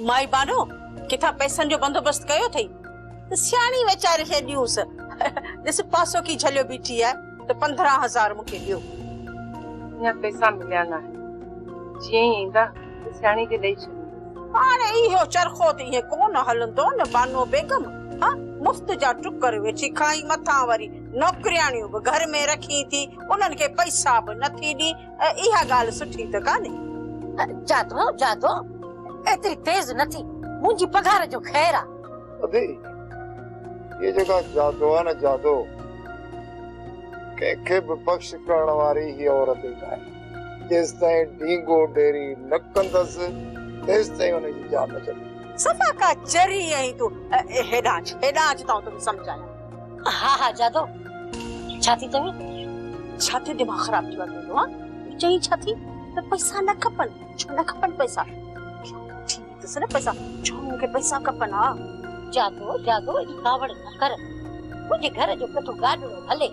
माई बानो किथा पैसन जो बंदोबस्त कयो थई सियाणी वेचारे खे ॾियूंसि ॾिस पासो की झलियो बीठी है तो 15,000 मुखे ॾियो। या पैसा मिलिया ना जीअं ई ईंदा सियाणी खे ॾेई छॾींदसि। हाणे इहो चरखो त इहे कोन हलंदो न बानो बेगम। हाँ मुफ्त जा टुकर वेठी खाई मथा वरी नौकरियाणियूं भी घर में रखी थी उन्हनि के पैसा भी नथी दी। इहा गाल सुठी त काने। जादो जादो एतरी तेज नथी मुंजी पगार जो खैर आ। अबे ये जगह जादो है ना जादो के विपक्ष करण वारी ही औरत है जिस ताईं ढींगो डेरी न कंदस तेस ताईं उनजी जान न चली। सफा का चरी आई तू हेडाच ताऊ तुम समझाया। हाँ हाँ जादो छाती तवी छाती दिमाग खराब थी वयो। हां चई छाती त पैसा न खपन छो न खपन पैसा ठीक त सने पैसा छो के पैसा खपन। हां जादो जादो ई कावड़ न कर मुझे घर जो कतो गाडो हले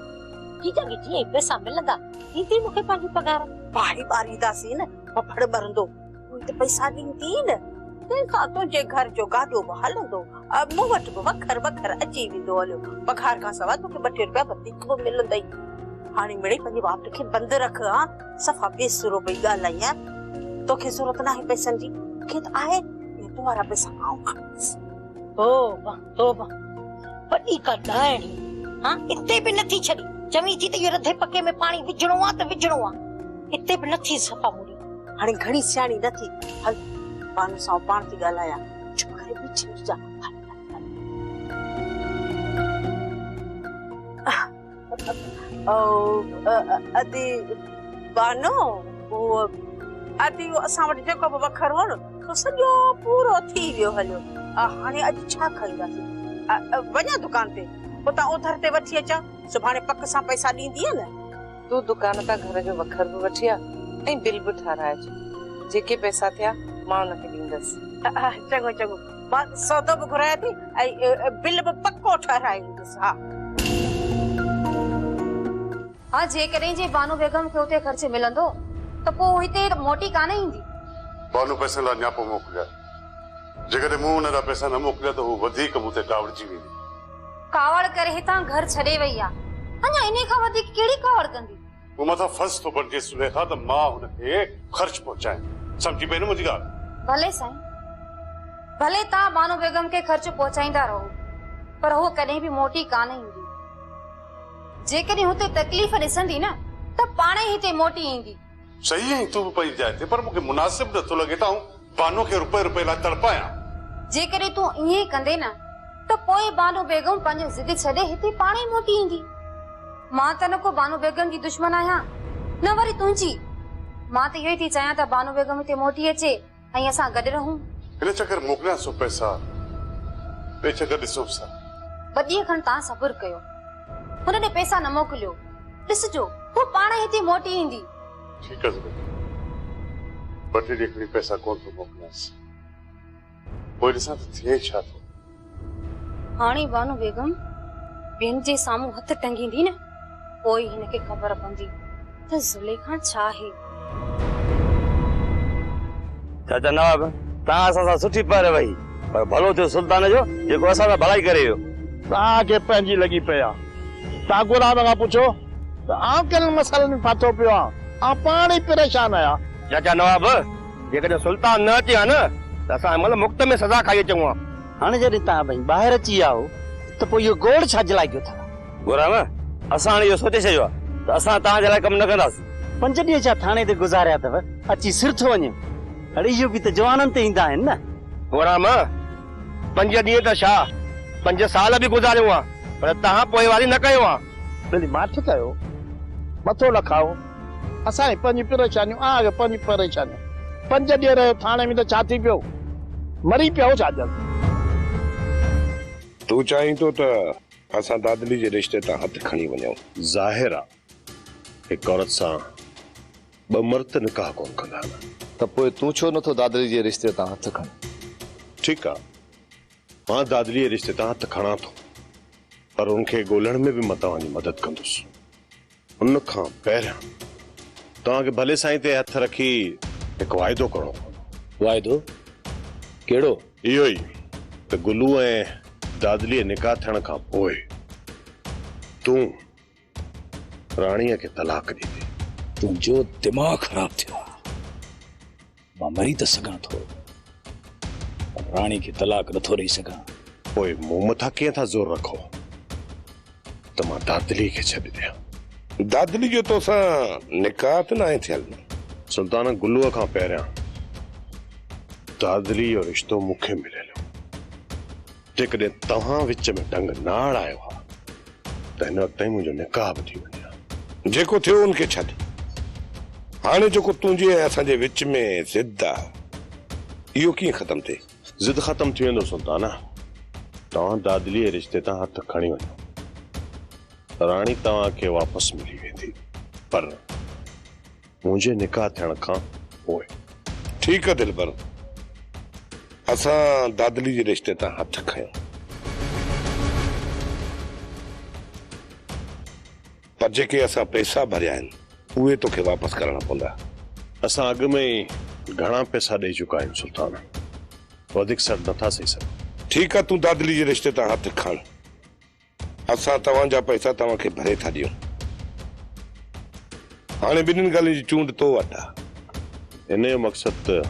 जीजा के जी पैसा मिलंदा दीदी मुखे पाजी पगार बारी बारी दासी न पफड़ बरंदो कोई त पैसा दींदी न तेखा तुझे घर जो गाडो हलंदो अब मु वट वखर वखर अची विंदो हलो पगार का सवा तो 2 रुपया वधीक मिलंदई। हाणे मिड़े पंहिंजे बाप खे बंद रख। हां सफा बेसुरो पई ॻाल्हाई तोखे जरूरत ना है पैसन जी के त आहे तुम्हारा पैसा आऊं खणस। तोबा बड़ी का डायणी। हां इते भी नथी छड़ी जमी थी त यो रधे पके में पानी विझणो आ त विझणो आ इते भी नथी सफा मुड़ी। हाणे घणी सियाणी नथी हल पान सां पाण थी ॻाल्हाया चुप करे बीठी जा। अदी बानो वो अदी असां वटि जेको बि वखर हो न तो सॼो पूरो थी वियो हलियो। हाणे अॼु छा खाईंदासीं वञा दुकान ते उतां उधर ते वठी अचां सुभाणे पक सां पैसा ॾींदीअ न। तू दुकान तां घर जो वखर भी वठी आ ऐं बिल भी ठाराए जेके पैसा थिया मां उनखे ॾींदसि। चङो चङो मां सौदो भी घुराया थी ऐं बिल भी पक्को ठाराए ॾींदसि। हा हाँ जेकॾहिं जे बानो बेगम खे उते ख़र्च मिलंदो त पोइ हिते मोटी कान ईंदी। बानो पैसे लाइ न्यापो मोकिलिया जेकॾहिं मूं हुन लाइ पैसा न मोकिलिया त हू वधीक मूं ते कावड़जी वेंदी। कावड़ करे हितां घर छॾे वई आहे अञा इन खां वधीक कहिड़ी कावड़ कंदी। मूं मथां फर्ज़ थो बणिजे सुलेखा त मां हुनखे ख़र्च पहुचायां समझी पई न मुंहिंजी ॻाल्हि। भले साईं भले तव्हां बानो बेगम खे ख़र्च पहुचाईंदा रहो पर हू कॾहिं बि मोटी कान ईंदी। जेकॾहिं हुते तकलीफ़ ॾिसंदी न त पाणे हिते मोटी ईंदी। सही है तू भी पई जाए थे पर मुझे मुनासिब न तो लगे था बानो के रुपए रुपए ला तड़पाया। जेकॾहिं तूं ईअं कंदे न त पोइ बानो बेगम पंहिंजो ज़िद छॾे हिते पाणे मोटी ईंदी। मां त न को बानो बेगम जी दुश्मन आहियां न वरी तुंहिंजी। मां त इहो ई थी चाहियां त बानो बेगम हिते मोटी अचे ऐं असां गॾु रहूं। इन चक्कर मोकिलिया सो पैसा ॿिए चक्कर ॾिसो सा 2 ॾींहं खनि तव्हां सब्र कयो हुन ॾे पैसा न मोकिलियो ॾिसजो हू पाणे हिते मोटी ईंदी। ठीक है बटे देखनी पैसा कौन तो मोकिलियास पोइ ॾिसां त थिए छा थो। हाणे बानो बेगम ॿियनि जे साम्हूं हथ टंगींदी न पोइ हिनखे ख़बर पवंदी त ज़ुलेखा छा आहे। चाचा नवाब तव्हां असां सां सुठी पर वई पर भलो थियो सुल्तान जो जेको असां सां भलाई करे वियो। तव्हांखे पंहिंजी लॻी पई आहे तव्हां गुलाम खां पुछो त आउं कहिड़े मसइलनि में फाथो पियो आहियां पाण ई परेशान आहियां। चाचा नवाब जेकॾहिं सुल्तान न अचे हा न त असां मतलब मुक्त में सज़ा खाई अचूं हा। हाणे जॾहिं तव्हां भई ॿाहिरि अची विया हो त पोइ इहो गोड़ छा जे लाइ कयो था। गुलाम असां हाणे इहो सोचे छॾियो आहे त असां तव्हांजे लाइ कमु न कंदासीं। 5 ॾींहं छा थाणे ते गुज़ारिया अथव अची सिर थो वञे। अड़े इहो बि त जवाननि ते ईंदा आहिनि न। गुलाम 5 ॾींहं त छा 5 साल बि गुज़ारियूं आहे पर तव्हां पोइवारी न कयो आहे। भली माठ कयो मथो न खाओ असांजी पंहिंजी परेशानियूं आगे पंहिंजी परेशानियूं 5 ॾींहं रहियो थाणे में त छा थी पियो मरी पियो छा जल्द। तू चाहीं तो त असां दादली जे रिश्ते तां हथ खणी वञूं। ज़ाहिर आहे हिक औरत सां 2 मर्द निकाह कोन कंदा त पोइ तू छो नथो दादली जे रिश्ते तां हथ खणी। ठीक आहे मां दादली जे रिश्ते तां हथ खणा थो पर उनखे ॻोल्हण में भी मां तव्हांजी मदद कंदुसि। उन खां पहिरियां तव्हांखे भले साईं ते हथ रखी हिकु वाइदो करणो पवंदो। वाइदो केड़ो इहो ही त गुलू ऐं दादली निकाह थियण खां पोइ तूं राणीअ खे तलाक ॾींदी। तुंहिंजो दिमाग़ ख़राब थियो आहे। मां मरी त सघां थो, पर राणी खे तलाक नथो ॾेई सघां। पोइ मूं मथां कीअं था ज़ोर रखो त मां दादली खे छॾे ॾियां? दादली जो तोसां निकाह त न आहे थियल। सुल्तान, गुलूअ खां पहिरियां दादली जो रिश्तो मूंखे मिलियल हो। जेकॾहिं तव्हां विच में डंग न आयो आहे त हिन वक़्त ताईं मुंहिंजो निकाह बि थी वञे हा। जेको थियो उनखे छॾ। हाणे जेको तुंहिंजे ऐं असांजे विच में ज़िद आहे, इहो कीअं ख़तमु थिए? ज़िद ख़तमु थी वेंदो सुल्तान। तव्हां दादली जे रिश्ते तां हथ खणी वञो, राणी तव्हांखे वापसि मिली वेंदी, पर मुंहिंजे निकाह थियण खां पोइ। ठीकु आहे दिलबर, असां दादली जे रिश्ते तां हथ खयूं, पर जेके असां पैसा भरिया आहिनि उहे तोखे वापसि करणा पवंदा। असां अॻु में ई घणा पैसा ॾेई चुका आहियूं सुल्तान, वधीक सॾ नथा सही सघूं। ठीकु आहे, तूं दादली जे रिश्ते तां हथ खण, असां तव्हांजा पैसा तव्हांखे भरे था ॾियूं। हाणे ॿिन्हिनि ॻाल्हियुनि जी चूंड तो वटि आहे। इन जो मक़सदु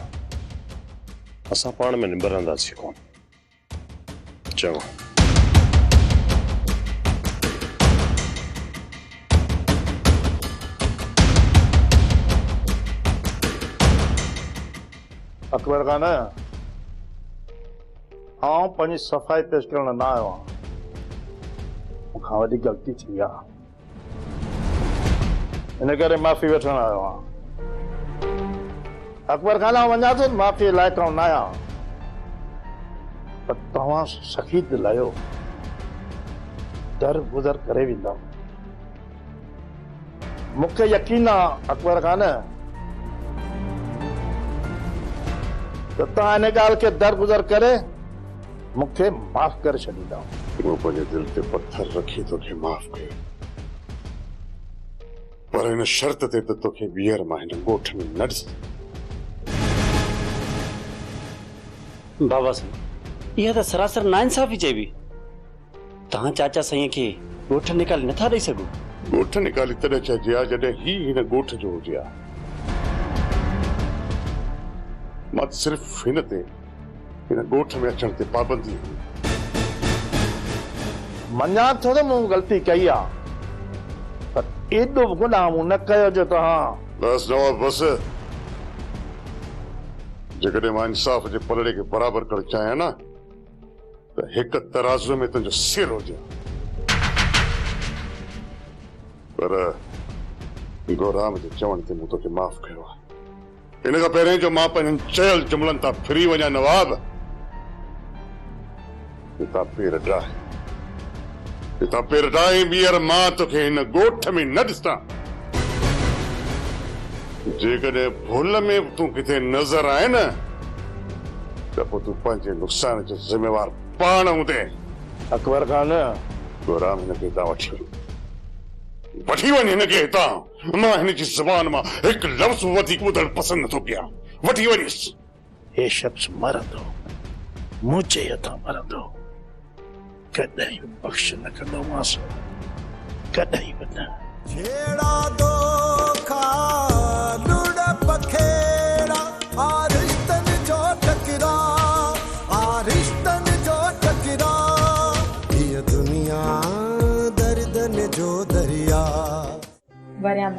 असां पाण में निबरंदासीं कोन। चङो, अकबर खान, आउं पंहिंजी सफ़ाई पेश करण न आयो आहियां। मूंखां वॾी ग़लती थी आहे, इन करे माफ़ी वठण आयो आहियां। अकबर खान, आउं वञा थो, माफ़ी लाइक़ न आहियां, पर तव्हां सख़ी दिलि आहियो, दर गुज़र करे वेंदा। मूंखे यकीन आहे अकबर खान त तव्हां इन ॻाल्हि खे दर गुज़र करे मूंखे माफ़ करे छॾींदा। वो पंहिंजे दिल ते पत्थर रखी तोखे माफ़ कयो, पर हिन शर्त ते त तोखे ॿीहर मां हिन ॻोठ में न ॾिसंदुमि। बाबा साईं, इहा त सरासर नाइंसाफ़ी चइबी। तव्हां चाचा साईं खे ॻोठ निकाले नथा ॾेई सघो? ॻोठ निकाली तॾहिं चइजे आहे जॾहिं ही हिन ॻोठ जो हुजे हा। मां सिर्फ़ हिन ते, हिन ॻोठ में अचण ते पाबंदी हुई। मञा थो त मूं ग़लती कई आहे, पर एॾो गुनाह मूं न कयो जो तव्हां। बस नवाब बस, जेकॾहिं मां इंसाफ़ जे पलड़े खे बराबरि करणु चाहियां न त हिकु तराज़ू में तुंहिंजो सिर हुजे। पर गौराम जे चवण ते मूं तोखे माफ़ कयो आहे। इन खां पहिरियों जो मां पंहिंजनि चयल जुमलनि तां फिरी वञा नवाब, हितां पेर डाहे, हितां पेर डाहे, ॿीहर मां तोखे हिन ॻोठ में न ॾिसां। जेकॾहिं भुल में तूं किथे नज़र आए न त पोइ तूं पंहिंजे नुक़सान जो ज़िम्मेवार पाण हूंदे। अकबर खान, गौराम हिनखे हितां वठी वञ हिनखे हितां। मां हिन जी ज़बान मां हिकु लफ़्ज़ वधीक ॿुधणु पसंदि नथो कयां। वठी वञिसि। हे शख़्स मरंदो, मुंहिंजे हथां मरंदो, कॾहिं बख़्श न कंदोमांसि, कॾहिं बि न। छेड़ा दोखा लुड़ पखेड़ा, आ रिश्तन जो टकरा, आ रिश्तन जो टकरा, ये दुनिया दर्दन जो दरिया। वरियाम,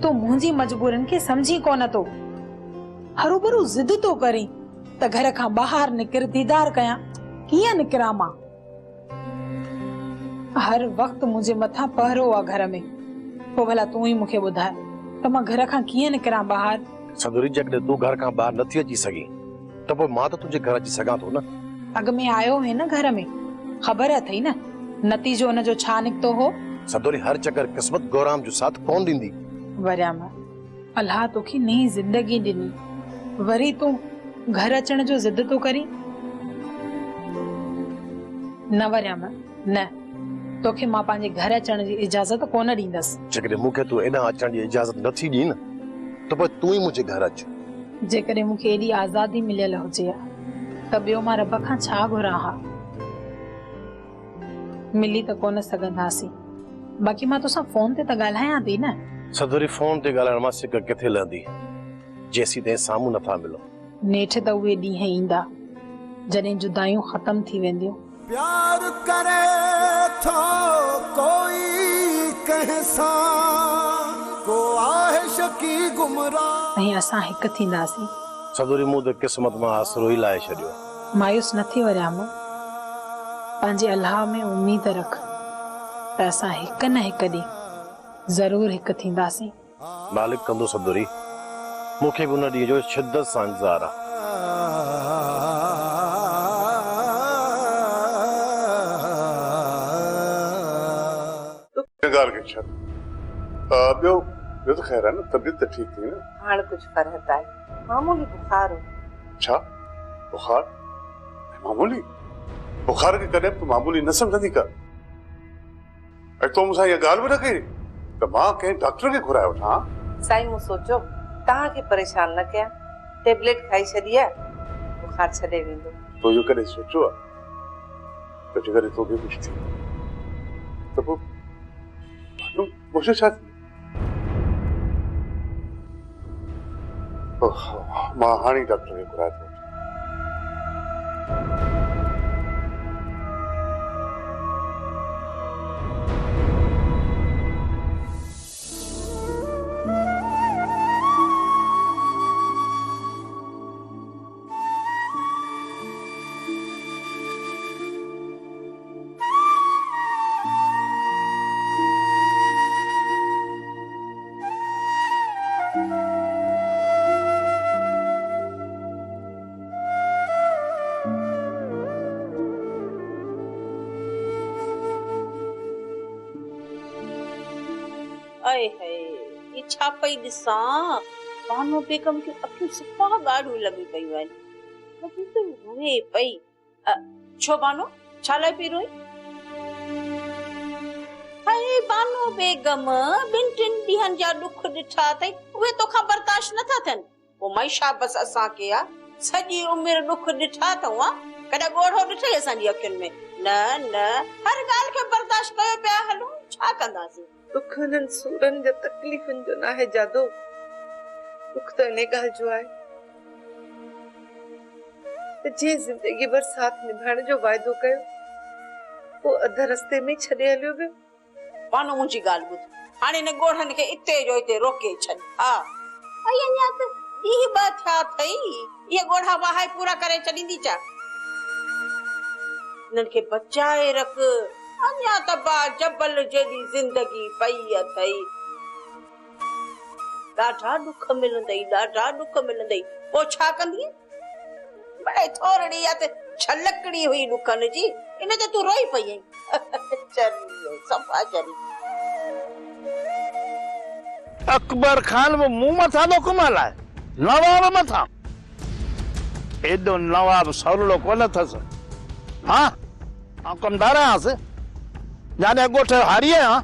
तो मुंहिंजी मजबूरन खे समझी कोन तो, हरूभरू जिद तो करी त घर खां ॿाहिरि निकिर दीदार कयां। कीअं निकिरां मां? हर वक्त मुझे मथा पहरो आ घर में। पोइ भला तू ही मूंखे ॿुधाए त मां घर खां कीअं निकिरां ॿाहिरि? संदूरी, जेकॾहिं तूं घर खां ॿाहिरि नथी अची सघीं त पोइ मां त तुंहिंजे घर अची सघां थो न। अॻ में आयो है न घर में, ख़बर अथई न नतीजो हुन जो छा निकितो हो। संदूरी, हर चक्कर क़िस्मत गौराम जो साथ कोन ॾींदी। वरियाम, अल्लाह तोखे नई ज़िंदगी ॾिनी, वरी तूं घर अचण जो ज़िद तो करी। न वरियाम न, तोखे मां पंहिंजे घर अचण जी इजाज़त कोन ॾींदसि। जेकॾहिं मूंखे तूं एॾां अचण जी इजाज़त नथी ॾी न त पोइ तूं ई मुंहिंजे घर अच। जेकॾहिं मूंखे एॾी आज़ादी मिलियल हुजे हा त ॿियो मां रब खां छा घुरां हा। मिली त कोन सघंदासीं, बाक़ी मां तोसां फोन ते त ॻाल्हायां थी न। सदोरी फोन ते ॻाल्हाइण मां सिक किथे लहंदी जेसीं ताईं साम्हूं नथा मिलो। नेठि त उहे ॾींहं ईंदा जॾहिं जुदायूं ख़तम थी वेंदियूं। प्यार करे थो कोई कहसा को आहिश की गुमराह ऐं असां हिकु थींदासीं। सदोरी मूं त क़िस्मत मां आसरो ई लाहे छॾियो। मायूस न थी वरिया मूं, पंहिंजे अल्लाह में उम्मीद रख त असां हिकु न हिकु ॾींहुं ज़रूर हिकु थींदासीं। मालिक कंदो सदोरी, मूंखे बि उन ॾींहं जो शिद्दत सां इंतज़ार आहे। ॻाल्हि खे छॾ। ॿियो ॿियो त ख़ैर आहे न, तबियत त ठीकु थी न? हाणे कुछ फर्क आहे, मामूली बुखार हो। छा बुखार? मामूली बुखार खे कॾहिं तूं मामूली न सम्झंदी कर। ऐं तो मूंसां इहा ॻाल्हि बि न कई त मां कंहिं डॉक्टर खे घुराए वठां। साईं मूं सोचो तव्हांखे परेशान न कयां, टेबलेट खाई छॾी आहे, बुखार छॾे वेंदो। तो इहो कॾहिं सोचियो आहे त जेकॾहिं तोखे कुझु थी त पोइ मुंहिंजो छा थी? मां हाणे डॉक्टर खे घुराए थो। आए हाय, ये छा पई ॾिसां, बानो बेगम जूं अखियूं सफ़ा ॻाढ़ियूं लॻी पयूं आहिनि। लॻी त रोए पई। छो बानो, छा लाइ पई रोई? हाय बानो बेगम, ॿिनि टिनि ॾींहंनि जा ॾुख ॾिठा अथई, उहे तोखां बर्दाश्त नथा थियनि। पोइ माई शाबस असांखे आ, सॼी उमिरि ॾुख ॾिठा अथऊं आ, कॾहिं ॻोढ़ो ॾिठई असांजी अखियुनि में? न न, हर ॻाल्हि खे बर्दाश्त कयो पिया हलूं, छा कंदासीं? दुखनि सूरनि जो तकलीफ़ुनि जो न आहे जादो, दुख त इन ॻाल्हि जो आहे त जे ज़िंदगी भर साथ निभाइण जो वाइदो कयो, पोइ अध रस्ते में छॾे हलियो वियो। बानो मुंहिंजी ॻाल्हि ॿुध, हाणे हिन ॻोढ़नि खे इते जो इते रोके छॾ। हा, ऐं अञा त ॾींहं ॿ थिया अथई, इहे ॻोढ़ा वाहाए पूरा करे छॾींदी छा? हिननि खे बचाए रख, अञा त बा जबल जहिड़ी ज़िंदगी पई अथई। ॾाढा ॾुख मिलंदई, ॾाढा ॾुख मिलंदई, पोइ छा कंदी? बड़े थोरड़ी आहे त छलकड़ी हुई ॾुखनि जी, इन ते तूं रोई पई आहीं। चरी सफ़ा चरी। अकबर खान वो मुंह मथा तो कमाल है, नवाब मथा एडो नवाब सवलो कोन थस। हाँ कमदार आस जाने गोठ हारी है। हाँ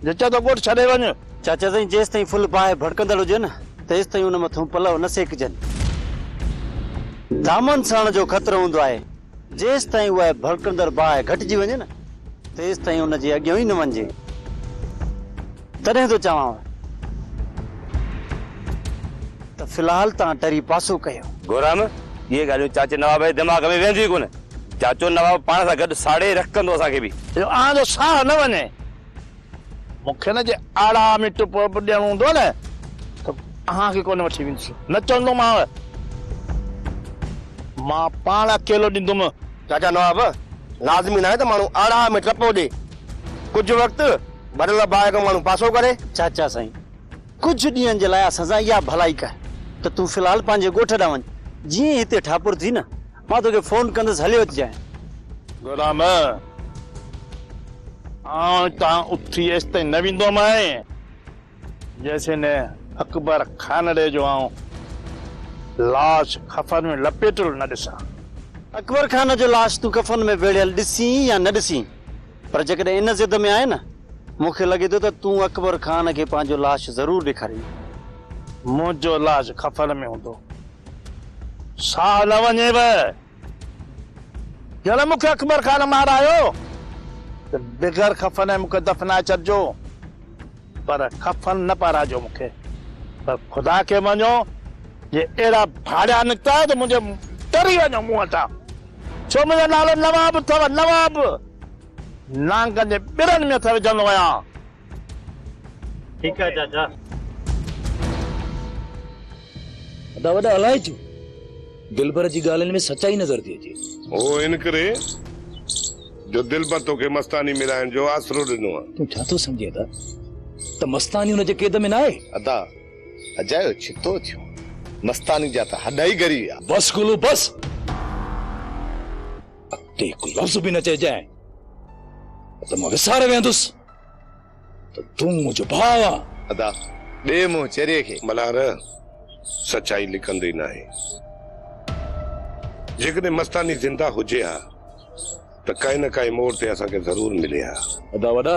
जचा तो गोठ छड़े वञ। चाचा साईं जेस ताईं फुल बाहि भड़कंदड़ हुजे न तेस ताईं उन मथां पलव न सेकजनि। दामन साण जो ख़तरो हूंदो आहे, जेस ताईं उहा भड़कंदड़ बाहि घटिजी वञे न तेस ताईं उन जे अॻियां ई न वञिजे। तॾहिं थो चवांव त फ़िलहाल तव्हां टरी पासो कयो। गोराम, ये ॻाल्हियूं चाचे नवाब जे दिमाग़ में वेंदियूं कोन। चाचो नवाब पाण सां गॾु साड़े रखंदो असांखे बि। आ जो साह न वञे मूंखे न जे आड़ा मिट ॾियणो हूंदो न त अहांखे कोन वठी वेंदुसि, न चवंदोमांव। मां पाण अकेलो ॾींदुमि। चाचा नवाब, लाज़मी न आहे त माण्हू आड़ा में टपो ॾे, कुझु वक़्तु भरियल बाहि खां माण्हू पासो करे। चाचा साईं कुझु ॾींहंनि जे लाइ असां सां इहा भलाई कर त तूं फ़िलहाल पंहिंजे ॻोठ ॾांहुं वञ। जीअं हिते ठापुर थी न मां तोखे फोन कंदुसि, हलियो अचिजांइ। गुलाम तव्हां उथी एसि ताईं न वेंदोमांइ जैसे ने अकबर खान ॾे जो आऊं लाश कफन में लपेटल न ॾिसां। अकबर खान जो लाश तूं कफन में वेड़ियल ॾिसी या न ॾिसी, पर जेकॾहिं इन ज़िद में आहे न मूंखे लॻे थो त तूं अकबर खान खे पंहिंजो लाश ज़रूर ॾेखारींदे। मुंहिंजो लाश कफन में हूंदो साह न वञेव। जॾहिं मूंखे अकबर खान मारायो त बिगर खफन ऐं मूंखे दफ़नाए छॾिजो, पर खफन न पाराइजो मूंखे। पर ख़ुदा खे मञो, जे अहिड़ा भाड़िया निकिता त मुंहिंजे डरी वञो मुंहं तां, छो मुंहिंजो नालो नवाब अथव। नवाब नांगनि जे ॿिरनि में अथव विझंदो आहियां। ठीकु आहे चाचा। वॾा वॾा अलाए छो दिलबर जी ॻाल्हियुनि में सच्चाई नज़र थी अचे। ओ इन करे जो दिलबर तोखे मस्तानी मिलाइण जो आसरो ॾिनो आहे। तूं छा थो सम्झे था त मस्तानी हुनजे क़ैद में न आहे? अदा अजायो छितो थियो, मस्तानी जा त हॾ ई ॻरी विया। बस गुलू बस, अॻिते हिकु लफ़्ज़ बि न चइजांइ त मां विसारे वेंदुसि त तूं मुंहिंजो भाउ आहे। अदा ॿिए मुंहुं चेरे खे मल्हार सच्चाई लिकंदी न आहे। जेकॾहिं मस्तानी ज़िंदा हुजे हा त काई न काई मोड़ ते असांखे ज़रूर मिले हा। अदा वॾा,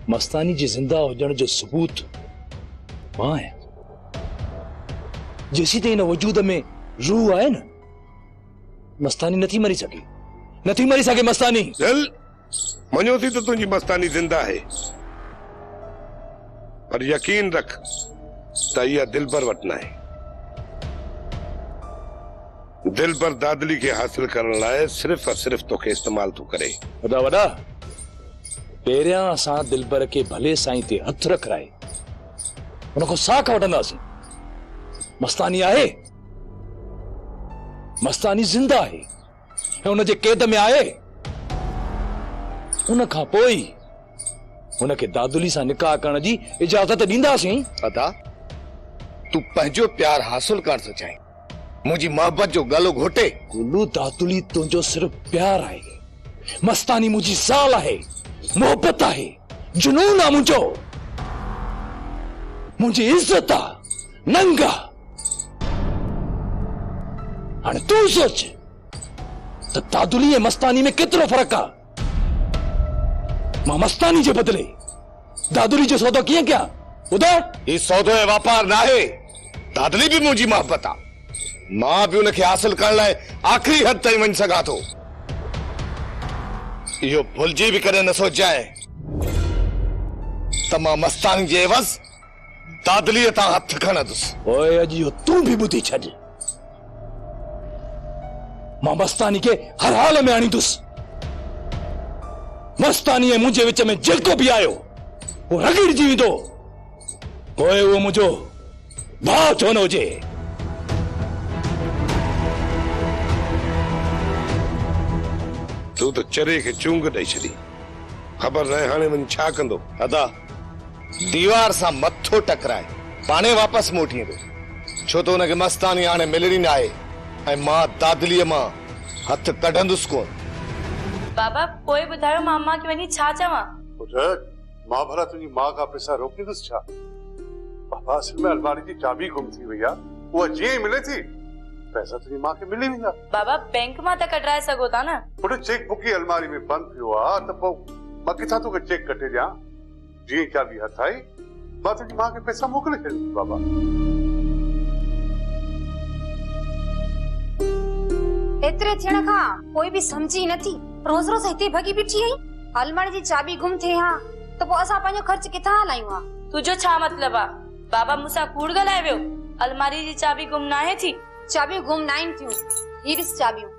मस्तानी जे ज़िंदा हुजण जो सबूत मां आहियां। जेसीं ताईं हिन वजूद में रूह आहे न, मस्तानी नथी मरी सघे, नथी मरी सघे मस्तानी। चल मञो थी त तुंहिंजी मस्तानी ज़िंदा आहे, पर यकीन रख त इहा दिलबर वटि न आहे। दिलबर दादली खे हासिल करण लाइ सिर्फ़ और सिर्फ़ तोखे इस्तेमाल थो करे। वॾा वॾा, पहिरियां असां दिलबर खे भले साईं ते हथ रखाए हुन खां साख वठंदासीं। मस्तानी आहे, मस्तानी ज़िंदा आहे ऐं हुनजे क़ैद में आहे। उन खां पोइ हुनखे दादुली सां निकाह करण जी इजाज़त ॾींदासीं। अदा तूं पंहिंजो प्यार हासिल करण थो चाहीं, मुंहिंजी मोहबत जो गलो घोटे। गुलू दादुली तुंहिंजो सिर्फ़ प्यार आहे, मस्तानी मुंहिंजी ज़ाल आहे, मोहबत आहे, जुनून आहे मुंहिंजो, मुंहिंजी इज़त आहे, नंग आहे। हाणे तूं सोच त दादुली ऐं मस्तानी में केतिरो फ़र्क़ु आहे। मां मस्तानी जे बदिले दादुली जो सौदो कीअं कयां ॿुधाए? ही सौदो ऐं वापार न आहे, दादली बि मुंहिंजी मोहबत आहे। मां बि उनखे हासिल करण लाइ आख़िरी हद ताईं वञी सघां थो। इहो भुलिजी बि कॾहिं न सोचाए त मां मस्तानी जे एवज़ दादलीअ तां हथ खणंदुसि। ओए अॼु इहो तूं बि ॿुधी छॾ, मां मस्तानी खे हर हाल में आणींदुसि। मस्तानी ऐं मुंहिंजे विच में जेको बि आयो उहो रगड़जी वेंदो, पोइ उहो मुंहिंजो भाउ छो न हुजे। तूं त चरे खे चूंग ॾेई छॾी, ख़बर न आहे हाणे वञी छा कंदो। अदा दीवार सां मथो टकराए पाणे वापसि मोटी ईंदो, छो त हुनखे मस्तानी हाणे मिलणी न आहे ऐं मां दादलीअ मां हथ कढंदुसि कोन। बाबा पोइ ॿुधायो मामा खे वञी छा चवां? मां भला तुंहिंजी मां खां पैसा रोकींदुसि छा? बाबा असल में अलमारी जी चाबी गुम थी वई आहे, उहा जीअं ई मिले थी पैसा तुंहिंजी मां खे मिली वेंदा। बाबा बैंक मां त कढाए सघो था न। पुट चेक बुक ई अलमारी में बंदि पियो आहे त पोइ मां किथां तोखे चेक कटे ॾियां? जीअं चाबी हथ आई मां तुंहिंजी मां खे पैसा मोकिले छॾींदुसि। बाबा एतिरे थियण खां कोई बि समझी नथी, रोज रोज हिते भगी बीठी आई। अलमारी जी चाबी गुम थे हा त पोइ असां पंहिंजो ख़र्च किथां हलायूं हा? तुंहिंजो छा मतलब आहे? बाबा मूंसां कूड़ ॻाल्हाए वियो? अलमारी जी चाबी गुम न आहे थी? चाबियूं गुम न आहिनि थियूं, हीअ ॾिस चाबियूं।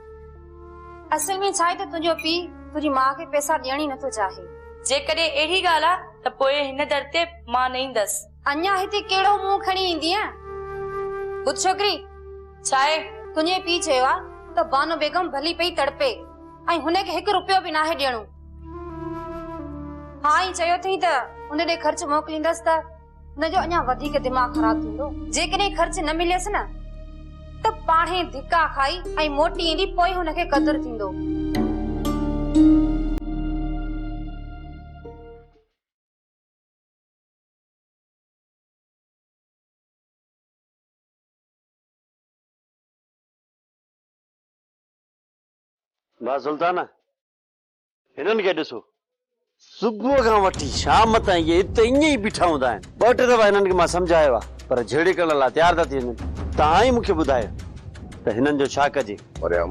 असल में छा आहे त तुंहिंजो पीउ तुंहिंजी माउ खे पैसा ॾियण ई नथो चाहे। जेकॾहिं अहिड़ी ॻाल्हि आहे त पोइ हिन दर ते मां न ईंदसि। अञा हिते कहिड़ो मुंहुं खणी ईंदीअ? ॿुध छोकिरी, छा आहे? तुंहिंजे पीउ चयो आहे त बानो बेगम भली पई तड़पे ऐं हुनखे 1 रुपयो बि नाहे ॾियणो। हाँ ई चयो अथई त हुन ॾे ख़र्च मोकिलींदसि त हुनजो अञा वधीक दिमाग़ ख़राब थींदो। जेकॾहिं ख़र्च न मिलियसि न त पाणे धिका खाई ऐं मोटी ईंदी, पोइ हुनखे क़दुरु थींदो। वाह सुल्ताना, हिननि खे ॾिसो, सुबुह खां वठी शाम ताईं ये हिते ईअं ई बीठा हूंदा आहिनि। 2-3 दफ़ा हिननि खे मां सम्झायो आहे, पर झेड़ी करण लाइ तयारु था थी वञनि। तव्हां ई मूंखे ॿुधायो त त हिननि जो छा कजे? मरियम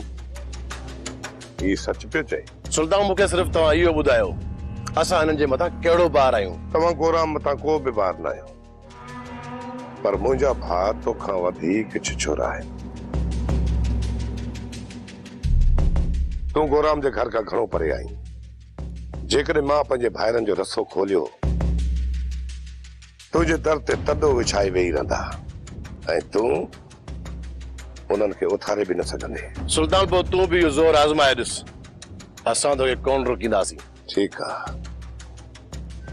ये सच पियो चए? सुल्तान मूंखे सिर्फ़ु तव्हां इहो ॿुधायो असां हिननि जे मथां कहिड़ो ॿार आहियूं? तव्हां गोराम मथां को बि ॿार न आहियो, पर मुंहिंजा भाउ तोखां वधीक छिछोरा आहिनि। तूं गोराम जे घर खां घणो परे आई। जेकॾहिं मां पंहिंजे भाइरनि जो रसो खोलियो तुंहिंजे दर ते तॾो विछाई वेही रहंदा ऐं तूं उन्हनि खे उथारे बि न सघंदे। सुल्तान पोइ तूं बि इहो ज़ोर आज़माए ॾिस, असां तोखे कोन रोकींदासीं। ठीकु आहे,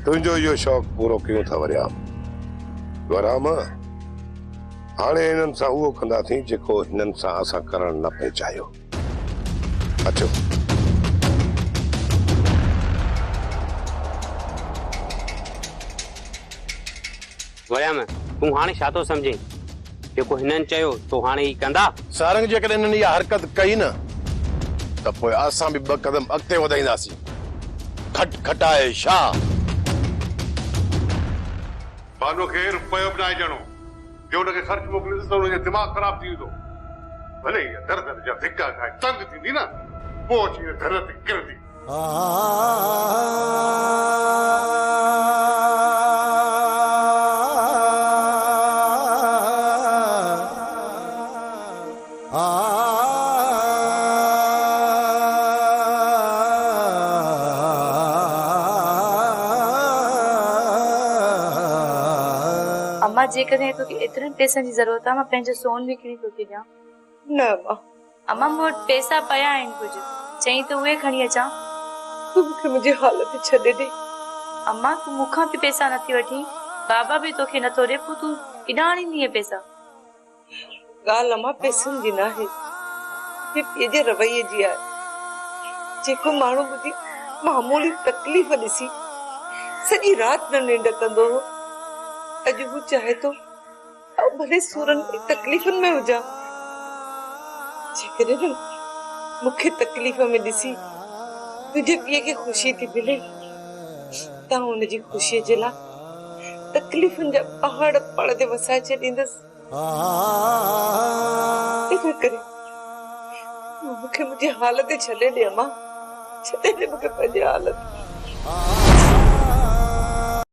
तुंहिंजो इहो शौक़ु पूरो कयूं था वरियाम। वराम हाणे हिननि सां उहो कंदासीं जेको हिननि सां असां करणु न पिए चाहियो। अचो। वरियाम तूं हाणे छा थो सम्झे? जेको हिननि चयो तो हाणे ई कंदा? सारंग जेकॾहिं हिननि इहा हरकत कई न त पोइ असां बि 2 कदम अॻिते वधाईंदासीं। खट खटाए छा बानो खे रुपयो बि न आहे ॼणो। जो हुनखे ख़र्च मोकिलींदुसि त हुनजो दिमाग़ ख़राब थी वेंदो। भले इहा दर दर जा धिका खाए तंग थींदी न, पोइ अची दर ते किरंदी। अम्मा जेकॾहिं तोखे एतिरनि पैसनि जी ज़रूरत आहे, मां पंहिंजो सोन विकिणी तोखे ॾियां। न मां अम्मा मूं वटि पैसा पिया आहिनि कुझु, चई त उहे खणी अचां। तूं मूंखे मुंहिंजी हालत छॾे ॾे। अम्मा तूं मूंखां बि पैसा नथी वठी, बाबा बि तोखे नथो ॾे, पोइ तूं किॾां आणींदीअ पैसा? ॻाल्हि अम्मा पैसनि जी न आहे, पीउ जे रवैये जी आहे। जेको माण्हू मुंहिंजी मामूली तकलीफ़ ॾिसी सॼी राति न निंड कंदो हो, अॼु हू चाहे थो भले सूरनि में तकलीफ़नि में हुजां। जेकॾहिं मूंखे तकलीफ़ में ॾिसी तुंहिंजे पीउ खे ख़ुशी थी मिले त हुनजी ख़ुशीअ जे लाइ तकलीफ़ुनि जा पहाड़ पड़ ते वसाए छॾींदसि। इन करे मूंखे मुंहिंजी हालत छॾे ॾे अम्मा, छॾे ॾे मूंखे पंहिंजी हालत।